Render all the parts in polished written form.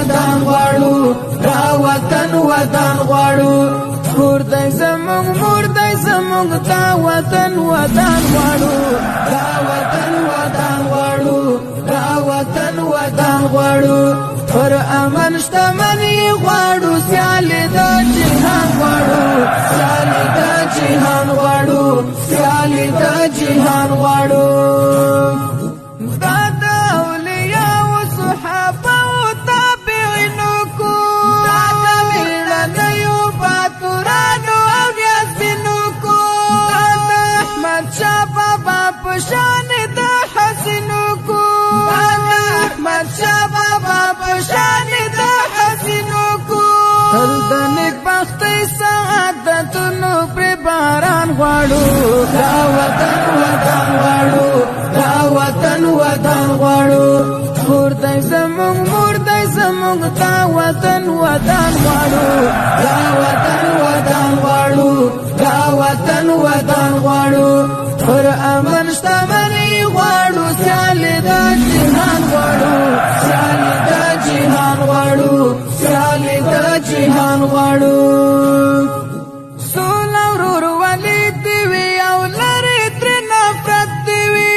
ودان غواړو دا وطن ودان غواړو کور دی زمونږ مور دی زمونږ دا وطن ودان غواړو دا وطن ودان غواړو دا وطن ودان غواړو پر امن شتمني غواړو سیالي د جهان غواړو سیالي د جهان غواړو سیالي د جهان غواړو دا د اولیاء صحابه او تابعینو کو دا د ویړنیو باتورانو او یاسینو کو دا د احمد شاه بابا په شان د حسینو کو دا د احمد شاه بابا په شان د حسینو کو تل د نیکبختۍ سعادتونو پر باران غواړو دا وطن ودان غواړو دا وطن ودان غواړو کور دی زمونږ مور دی زمونږ دا وطن ودان غواړو دا وطن ودان غواړو دا وطن ودان غواړو پر امن شتمني غواړو سیالي د جهان غواړو سیالي د جهان غواړو سیالي د جهان غواړو سوله ورورولي دې وي او لرې ترې نفرت دې وي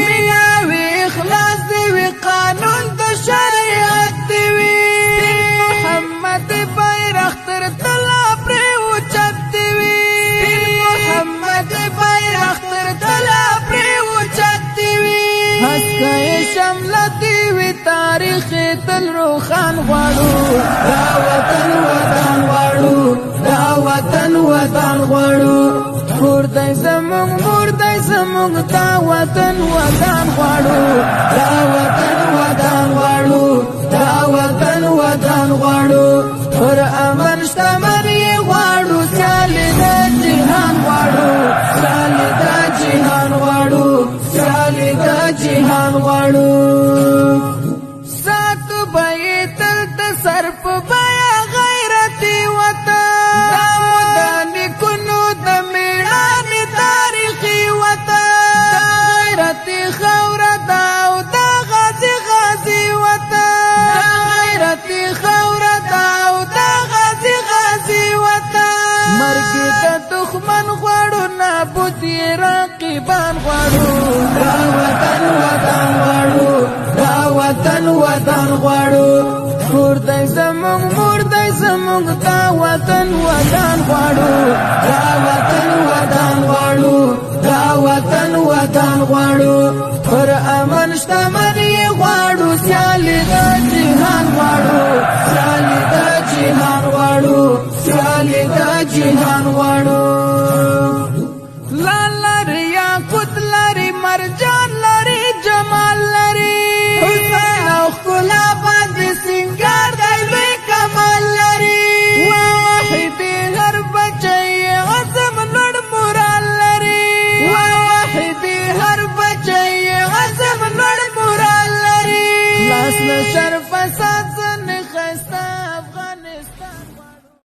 مینه وي اخلاص دې وي قانون د شریعت دې وي محمد بیرغ تر تله پرې اوچت دې وي محمد بیرغ تر تله پرې اوچت دې وي هسکه شمله دې وي تاریخ تل روښان غواړو دا وطن ودان غواړو دا وطن ودان غواړو کور دی زمونږ مور دی زمونږ دا وطن ودان غواړو دا وطن ودان غواړو دا وطن ودان غواړو پر امن شتمني غواړو سیالي د جهان غواړو سیالي د جهان غواړو سیالي د جهان غواړو ساتو به یې تل د سر په بیه غیرتي وطن دا مو د نیکونو د مېړانې تاریخي وطن دا غیرتي خاوره ده او دا غازي غازي وطن دا غیرتي خاوره ده او دا غازي غازي وطن مرګ د دښمن غواړو نابود یې رقیبان غواړو دا وطن ودان غواړو دا وطن ودان غواړو کور دی زمونږ مور دی زمونږ دا وطن ودان غواړو دا وطن ودان غواړو دا وطن ودان غواړو پر امن شتمني غواړو سیالي د